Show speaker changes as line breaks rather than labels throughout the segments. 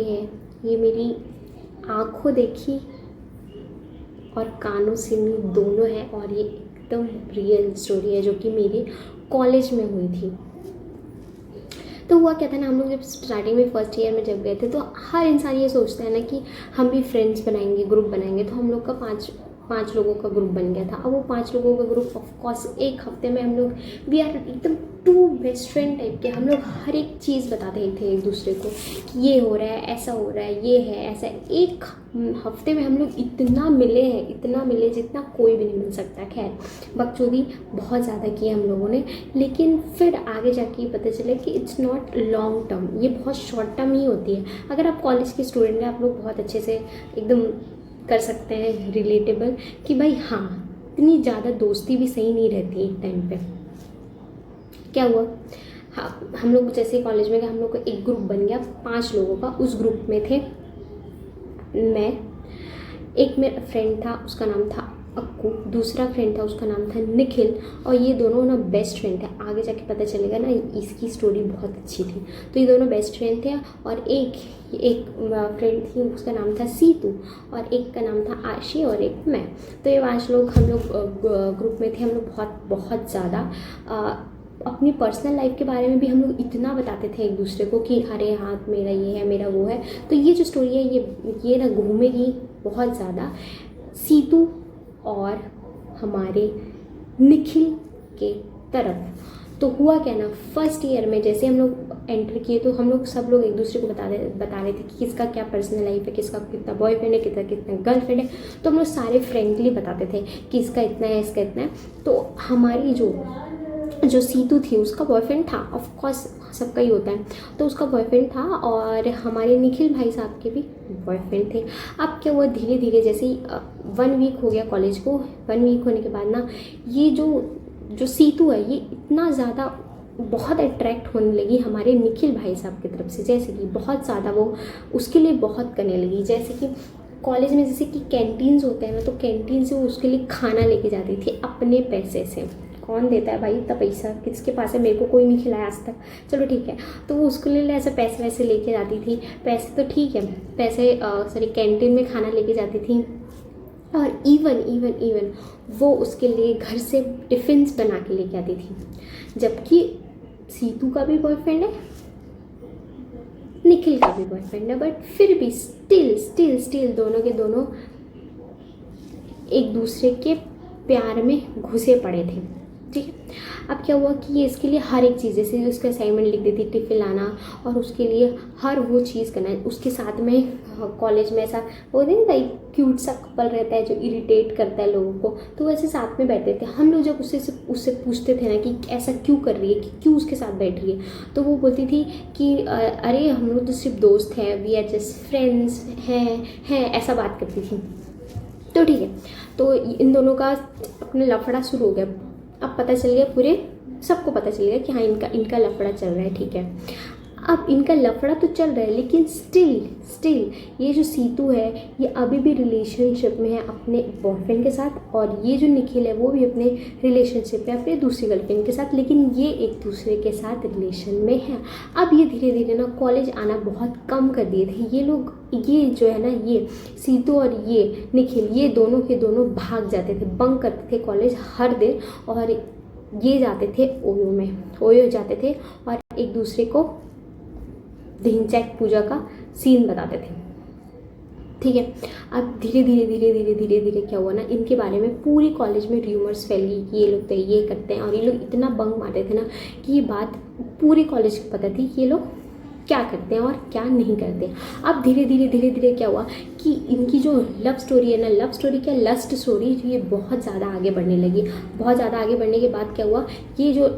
है ये मेरी आँखों देखी और कानों सुनी दोनों है, और ये एकदम रियल स्टोरी है जो कि मेरे कॉलेज में हुई थी। तो हुआ क्या था ना, हम लोग जब स्टार्टिंग में फर्स्ट ईयर में जब गए थे तो हर इंसान ये सोचता है ना कि हम भी फ्रेंड्स बनाएंगे, ग्रुप बनाएंगे। तो हम लोग का पाँच लोगों का ग्रुप बन गया था। अब वो 5 लोगों का ग्रुप ऑफकोर्स एक हफ्ते में हम लोग वी आर एकदम 2 बेस्ट फ्रेंड टाइप के। हम लोग हर एक चीज़ बताते थे एक दूसरे को कि ये हो रहा है, ऐसा हो रहा है, ये है ऐसा। एक हफ्ते में हम लोग इतना मिले जितना कोई भी नहीं मिल सकता। खैर बकचोदी बहुत ज़्यादा की हम लोगों ने, लेकिन फिर आगे जाके पता चला कि इट्स नॉट लॉन्ग टर्म, ये बहुत शॉर्ट टर्म ही होती है। अगर आप कॉलेज के स्टूडेंट हैं, आप लोग बहुत अच्छे से एकदम कर सकते हैं रिलेटेबल कि भाई हाँ, इतनी ज़्यादा दोस्ती भी सही नहीं रहती एक टाइम पे। क्या हुआ, हाँ, हम लोग जैसे कॉलेज में गए, हम लोग का एक ग्रुप बन गया 5 लोगों का। उस ग्रुप में थे मैं, एक मेरा फ्रेंड था उसका नाम था अक्कू, दूसरा फ्रेंड था उसका नाम था निखिल, और ये दोनों ना बेस्ट फ्रेंड थे। आगे जाके पता चलेगा ना, इसकी स्टोरी बहुत अच्छी थी। तो ये दोनों बेस्ट फ्रेंड थे, और एक फ्रेंड थी उसका नाम था सीतू, और एक का नाम था आशी, और एक मैं। तो ये 5 लोग हम लोग ग्रुप में थे। हम लोग बहुत ज़्यादा अपनी पर्सनल लाइफ के बारे में भी हम लोग इतना बताते थे एक दूसरे को कि अरे हाँ मेरा ये है, मेरा वो है। तो ये जो स्टोरी है ये ना घूमेगी बहुत ज़्यादा सीतू और हमारे निखिल के तरफ। तो हुआ क्या ना, फर्स्ट ईयर में जैसे हम लोग एंटर किए तो हम लोग सब लोग एक दूसरे को बता रहे थे कि किसका क्या पर्सनल लाइफ है, किसका कितना बॉयफ्रेंड है, कितना गर्लफ्रेंड है। तो हम लोग सारे फ्रेंकली बताते थे कि इसका इतना है, इसका इतना है। तो हमारी जो सीतू थी उसका बॉयफ्रेंड था, ऑफ कोर्स सबका ही होता है। तो उसका बॉयफ्रेंड था, और हमारे निखिल भाई साहब के भी बॉयफ्रेंड थे। अब क्या हुआ, धीरे धीरे जैसे ही 1 वीक हो गया कॉलेज को, 1 वीक होने के बाद ना ये जो सीतू है ये इतना ज़्यादा बहुत अट्रैक्ट होने लगी हमारे निखिल भाई साहब की तरफ से। जैसे कि बहुत ज़्यादा वो उसके लिए बहुत करने लगी। जैसे कि कॉलेज में जैसे कि कैंटीन्स होते हैं ना, तो कैंटीन से वो उसके लिए खाना लेके जाती थी अपने पैसे से। कौन देता है भाई इतना पैसा, किसके पास है, मेरे को कोई नहीं खिलाया आज तक, चलो ठीक है। तो वो उसके लिए ऐसे पैसे वैसे लेके जाती थी। पैसे तो ठीक है, पैसे सॉरी कैंटीन में खाना लेके जाती थी। और इवन वो उसके लिए घर से टिफ़िन्स बना के लेके आती थी। जबकि सीतू का भी बॉयफ्रेंड है, निखिल का भी बॉयफ्रेंड है, बट फिर भी स्टिल दोनों के दोनों एक दूसरे के प्यार में घुसे पड़े थे। ठीक है, अब क्या हुआ कि ये इसके लिए हर एक चीज़, जैसे उसका असाइनमेंट लिख देती, टिफिन लाना, और उसके लिए हर वो चीज़ करना है। उसके साथ में कॉलेज में ऐसा वो नहीं था, एक क्यूट सा कपल रहता है जो इरिटेट करता है लोगों को, तो वैसे साथ में बैठते थे हम लोग। जब उससे पूछते थे ना कि ऐसा क्यों कर रही है, कि क्यों उसके साथ बैठ रही है, तो वो बोलती थी कि अरे हम लोग तो सिर्फ दोस्त हैं, वी आर जस्ट फ्रेंड्स हैं, ऐसा बात करती थी। तो ठीक है, तो इन दोनों का अपना लफड़ा शुरू हो गया। अब पता चल गया, पूरे सबको पता चल गया कि हाँ इनका लफड़ा चल रहा है। ठीक है, अब इनका लफड़ा तो चल रहा है, लेकिन स्टिल ये जो सीतू है ये अभी भी रिलेशनशिप में है अपने बॉयफ्रेंड के साथ, और ये जो निखिल है वो भी अपने रिलेशनशिप में अपने दूसरी गर्लफ्रेंड के साथ, लेकिन ये एक दूसरे के साथ रिलेशन में है। अब ये धीरे धीरे ना कॉलेज आना बहुत कम कर दिए थे ये लोग। ये जो है ना, ये सीतू और ये निखिल, ये दोनों के दोनों भाग जाते थे, बंक करते थे कॉलेज हर दिन, और ये जाते थे ओयो जाते थे, और एक दूसरे को ढिंचैक पूजा का सीन बताते थे। ठीक है, अब धीरे धीरे क्या हुआ ना, इनके बारे में पूरी कॉलेज में र्यूमर्स फैल गई कि ये लोग तो ये करते हैं, और ये लोग इतना बंक मारते थे ना कि ये बात पूरी कॉलेज को पता थी कि ये लोग क्या करते हैं और क्या नहीं करते। अब धीरे धीरे क्या हुआ कि इनकी जो लव स्टोरी है ना, लव स्टोरी क्या लस्ट स्टोरी, ये बहुत ज़्यादा आगे बढ़ने लगी। बहुत ज़्यादा आगे बढ़ने के बाद क्या हुआ, ये जो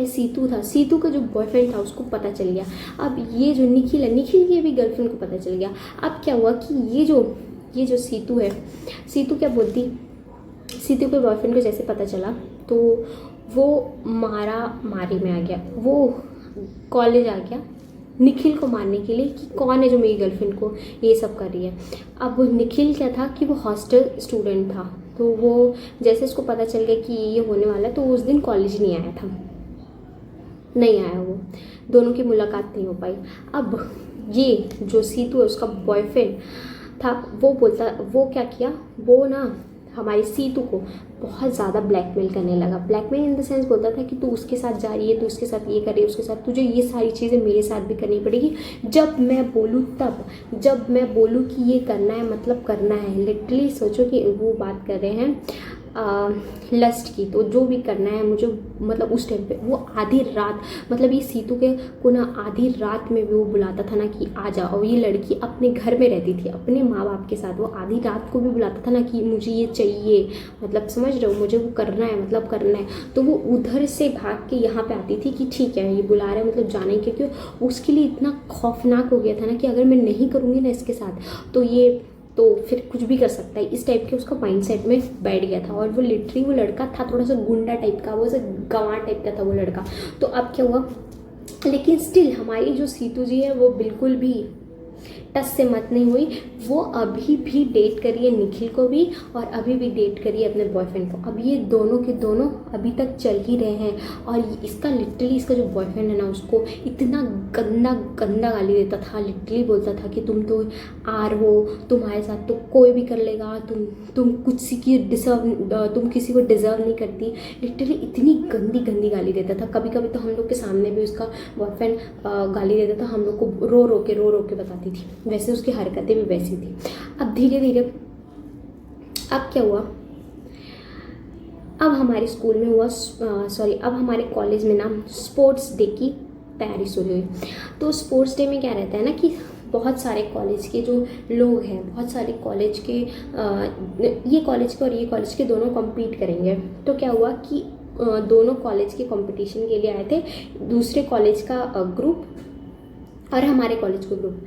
सीतू था, सीतू का जो बॉयफ्रेंड था उसको पता चल गया। अब ये जो निखिल है, निखिल की भी गर्लफ्रेंड को पता चल गया। अब क्या हुआ कि ये जो सीतू है, सीतू क्या बोलती, सीतू के बॉयफ्रेंड को जैसे पता चला तो वो मारी में आ गया, वो कॉलेज आ गया निखिल को मारने के लिए कि कौन है जो मेरी गर्लफ्रेंड को ये सब कर रही है। अब निखिल क्या था कि वो हॉस्टल स्टूडेंट था, तो वो जैसे उसको पता चल गया कि ये होने वाला है, तो उस दिन कॉलेज नहीं आया, वो दोनों की मुलाकात नहीं हो पाई। अब ये जो सीतू है उसका बॉयफ्रेंड था, वो क्या किया, वो ना हमारी सीतू को बहुत ज़्यादा ब्लैकमेल करने लगा। ब्लैकमेल इन द सेंस बोलता था कि तू उसके साथ जा रही है, तू उसके साथ ये कर रही है, उसके साथ तुझे ये सारी चीज़ें मेरे साथ भी करनी पड़ेगी, जब मैं बोलूँ तब, जब मैं बोलूँ कि ये करना है मतलब करना है। लिटरली सोचो कि वो बात कर रहे हैं लस्ट की, तो जो भी करना है मुझे, मतलब उस टाइम पे वो आधी रात, मतलब ये सीतू के को ना आधी रात में भी वो बुलाता था ना कि आ जा, और ये लड़की अपने घर में रहती थी अपने माँ बाप के साथ, वो आधी रात को भी बुलाता था ना कि मुझे ये चाहिए, मतलब समझ रहे हो, मुझे वो करना है, मतलब करना है। तो वो उधर से भाग के यहाँ पे आती थी कि ठीक है ये बुला रहा है मतलब जाने के, क्योंकि उसके लिए इतना खौफनाक हो गया था ना कि अगर मैं नहीं करूँगी ना इसके साथ तो फिर कुछ भी कर सकता है, इस टाइप के उसका माइंडसेट में बैठ गया था। और वो लिटरली वो लड़का था थोड़ा सा गुंडा टाइप का, वो ऐसा गंवार टाइप का था वो लड़का। तो अब क्या हुआ, लेकिन स्टिल हमारी जो सीतू जी है वो बिल्कुल भी टच से मत नहीं हुई। वो अभी भी डेट करिए निखिल को भी, और अभी भी डेट करिए अपने बॉयफ्रेंड को। अब ये दोनों के दोनों अभी तक चल ही रहे हैं। और इसका लिटरली इसका जो बॉयफ्रेंड है ना उसको इतना गंदा गंदा गाली देता था, लिटरली बोलता था कि तुम तो आर हो, तुम्हारे साथ तो कोई भी कर लेगा, तुम तुम किसी को डिज़र्व नहीं करती। लिटरली इतनी गंदी गंदी गाली देता था। कभी कभी तो हम लोग के सामने भी उसका बॉयफ्रेंड गाली देता था, हम लोग को रो रो के बताती थी। वैसे उसकी हरकतें भी वैसी थी। अब धीरे धीरे अब क्या हुआ, अब हमारे स्कूल में हुआ अब हमारे कॉलेज में ना स्पोर्ट्स डे की तैयारी शुरू हुई। तो स्पोर्ट्स डे में क्या रहता है ना कि बहुत सारे कॉलेज के जो लोग हैं, बहुत सारे कॉलेज के ये कॉलेज के और ये कॉलेज के दोनों कम्पीट करेंगे। तो क्या हुआ कि दोनों कॉलेज के कंपटीशन के लिए आए थे, दूसरे कॉलेज का ग्रुप और हमारे कॉलेज का ग्रुप।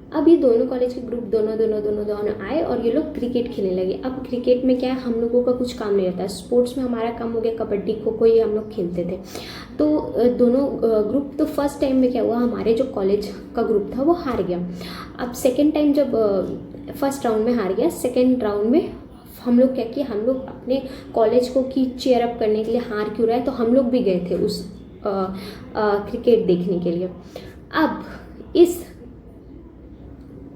अब ये दोनों कॉलेज के ग्रुप दोनों आए और ये लोग क्रिकेट खेलने लगे। अब क्रिकेट में क्या है, हम लोगों का कुछ काम नहीं रहता है। स्पोर्ट्स में हमारा काम हो गया कबड्डी खो खो, ये हम लोग खेलते थे। तो दोनों ग्रुप, तो फर्स्ट टाइम में क्या हुआ, हमारे जो कॉलेज का ग्रुप था वो हार गया। अब सेकेंड टाइम जब फर्स्ट राउंड में हार गया, सेकेंड राउंड में हम लोग क्या किया, हम लोग अपने कॉलेज को की चेयर अप करने के लिए, हार क्यों रहा है तो हम लोग भी गए थे उस क्रिकेट देखने के लिए। अब इस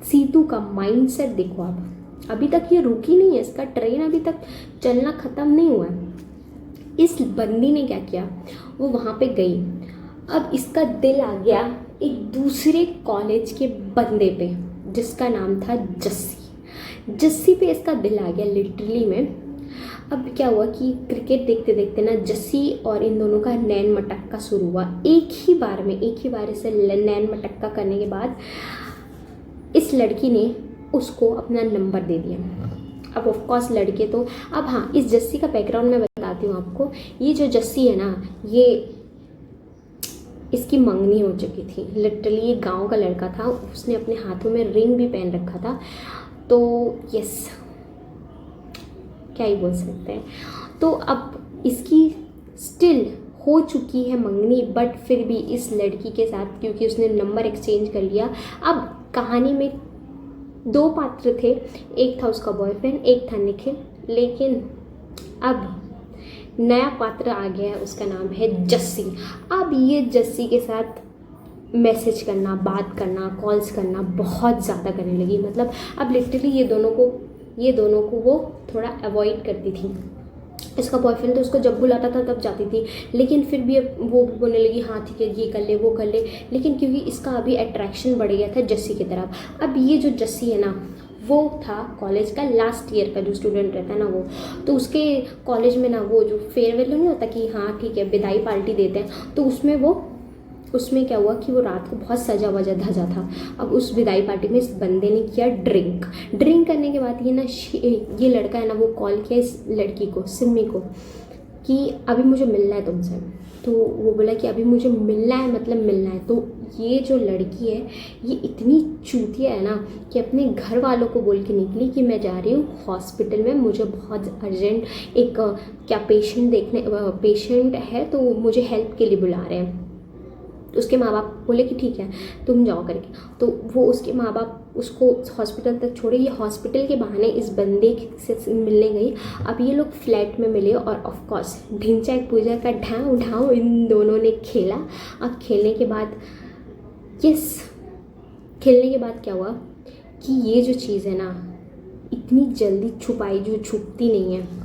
सीतू का माइंडसेट देखो आप, अभी तक ये रुकी नहीं है, इसका ट्रेन अभी तक चलना ख़त्म नहीं हुआ है। इस बंदी ने क्या किया, वो वहाँ पे गई। अब इसका दिल आ गया एक दूसरे कॉलेज के बंदे पे जिसका नाम था जस्सी पे इसका दिल आ गया लिटरली में। अब क्या हुआ कि क्रिकेट देखते देखते ना जस्सी और इन दोनों का नैन मटक्का शुरू हुआ। एक ही बार से नैन मटक्का करने के बाद इस लड़की ने उसको अपना नंबर दे दिया। अब ऑफकोर्स लड़के तो, अब हाँ, इस जस्सी का बैकग्राउंड मैं बताती हूँ आपको। ये जो जस्सी है ना, ये इसकी मंगनी हो चुकी थी लिटरली। ये गांव का लड़का था, उसने अपने हाथों में रिंग भी पहन रखा था। तो यस, क्या ही बोल सकते हैं। तो अब इसकी स्टिल हो चुकी है मंगनी, बट फिर भी इस लड़की के साथ, क्योंकि उसने नंबर एक्सचेंज कर लिया। अब कहानी में दो पात्र थे, एक था उसका बॉयफ्रेंड, एक था निखिल। लेकिन अब नया पात्र आ गया है, उसका नाम है जस्सी। अब ये जस्सी के साथ मैसेज करना, बात करना, कॉल्स करना बहुत ज़्यादा करने लगी। मतलब अब लिटरली ये दोनों को वो थोड़ा अवॉइड करती थी। इसका बॉयफ्रेंड तो उसको जब बुलाता था तब जाती थी, लेकिन फिर भी अब वो भी बोलने लगी हाँ ठीक है ये कर ले वो कर ले। लेकिन क्योंकि इसका अभी अट्रैक्शन बढ़ गया था जस्सी की तरफ। अब ये जो जस्सी है ना, वो था कॉलेज का लास्ट ईयर का जो स्टूडेंट रहता है ना वो, तो उसके कॉलेज में ना वो जो फेयरवेल नहीं होता कि हाँ ठीक है विदाई पार्टी देते हैं, तो उसमें क्या हुआ कि वो रात को बहुत सजा वजा धजा था। अब उस विदाई पार्टी में इस बंदे ने किया ड्रिंक करने के बाद ये लड़का है ना, वो कॉल किया इस लड़की को, सिमी को, कि अभी मुझे मिलना है तुमसे। तो वो बोला कि अभी मुझे मिलना है मतलब मिलना है। तो ये जो लड़की है ये इतनी चूतिया है ना कि अपने घर वालों को बोल के निकली कि मैं जा रही हूँ हॉस्पिटल में, मुझे बहुत अर्जेंट एक क्या पेशेंट है तो मुझे हेल्प के लिए बुला रहे हैं। तो उसके माँ बाप बोले कि ठीक है तुम जाओ करके। तो वो उसके माँ बाप उसको हॉस्पिटल तक छोड़े। ये हॉस्पिटल के बहाने इस बंदे से मिलने गई। अब ये लोग फ्लैट में मिले और ऑफ कोर्स ढिंचा एक पूजा का ढाँव इन दोनों ने खेला। अब खेलने के बाद यस, खेलने के बाद क्या हुआ कि ये जो चीज़ है ना इतनी जल्दी छुपाई जो छुपती नहीं है।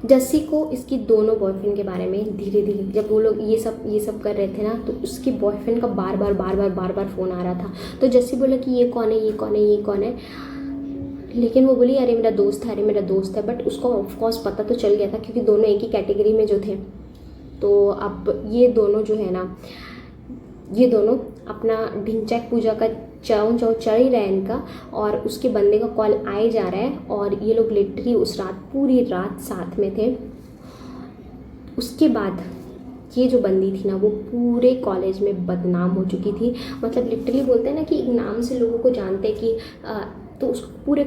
जस्सी को इसकी दोनों बॉयफ्रेंड के बारे में धीरे धीरे जब वो लोग ये सब कर रहे थे ना, तो उसके बॉयफ्रेंड का बार बार फ़ोन आ रहा था। तो जस्सी बोला कि ये कौन है, ये कौन है, ये कौन है। लेकिन वो बोली अरे मेरा दोस्त है, अरे मेरा दोस्त है। बट उसको ऑफकोर्स पता तो चल गया था क्योंकि दोनों एक ही कैटेगरी में जो थे। तो अब ये दोनों जो है ना, ये दोनों अपना ढिंचैक पूजा का चाव चढ़ ही रहा है इनका, और उसके बंदे का कॉल आए जा रहा है, और ये लोग लिटरली उस रात पूरी रात साथ में थे। उसके बाद ये जो बंदी थी ना वो पूरे कॉलेज में बदनाम हो चुकी थी। मतलब लिटरली बोलते हैं ना कि एक नाम से लोगों को जानते हैं कि तो उस पूरे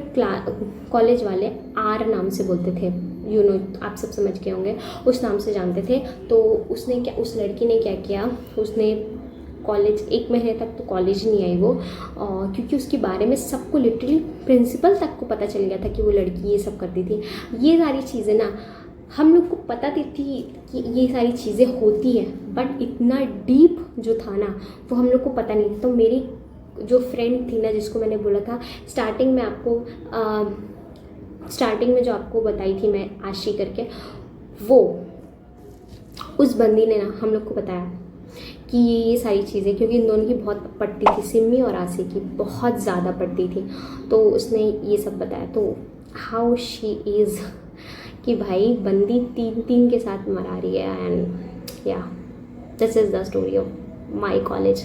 कॉलेज वाले आर नाम से बोलते थे, आप सब समझ के होंगे, उस नाम से जानते थे। तो उसने क्या, उस लड़की ने क्या किया, उसने कॉलेज 1 महीने तक तो कॉलेज नहीं आई वो, क्योंकि उसके बारे में सबको लिटरली प्रिंसिपल तक को पता चल गया था कि वो लड़की ये सब करती थी। ये सारी चीज़ें ना हम लोग को पता थी कि ये सारी चीज़ें होती हैं, बट इतना डीप जो था ना वो हम लोग को पता नहीं था। तो मेरी जो फ्रेंड थी ना, जिसको मैंने बोला था स्टार्टिंग में जो आपको बताई थी मैं, आशी करके, वो उस बंदी ने ना हम लोग को बताया कि ये सारी चीज़ें, क्योंकि इन दोनों की बहुत पड़ती थी, सिमी और आशी की बहुत ज़्यादा पड़ती थी। तो उसने ये सब बताया। तो हाउ शी इज़ कि भाई बंदी 3 के साथ मरा रही है। एंड या this is the story of my college.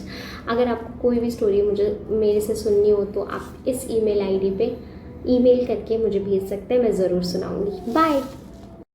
अगर आपको कोई भी स्टोरी मेरे से सुननी हो तो आप इस email ID पे email करके मुझे भेज सकते हैं, मैं ज़रूर सुनाऊँगी। बाय।